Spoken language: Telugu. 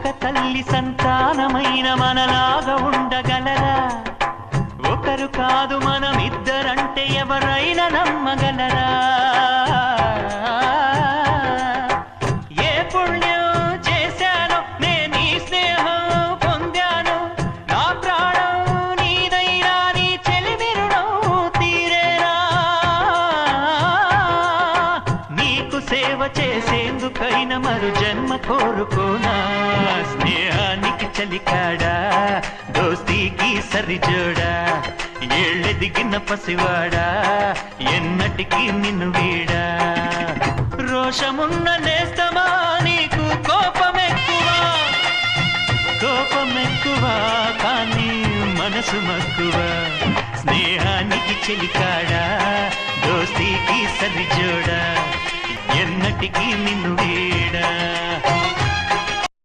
ఒక తల్లి సంతానమైన మనలాగా ఉండగలరా? ఒకరు కాదు మనమిద్దరంటే ఎవరైనా నమ్మగలరా? ఏ పుణ్యం చేశానో నేను ఈ స్నేహం పొందాను, నా ప్రాణం నీదైనా నీ చెలిమి రుణం తీరేరా? నీకు సేవ చేసేందుకైనా మరు జన్మ కోరుకోనా? స్నేహానికి చలికాడా, దోస్తీకి సరిజోడా, ఏళ్ళెదిగిన పసివాడా, ఎన్నటికీ నిన్ను వీడా? రోషమున్న నేస్తమా నీకు కోపమెక్కువా? కోపమెక్కువా కానీ మనసు మక్కువ. స్నేహానికి చెలికాడా, దోస్తీకి సరిజోడా, ఎన్నటికీ నిన్ను వీడా?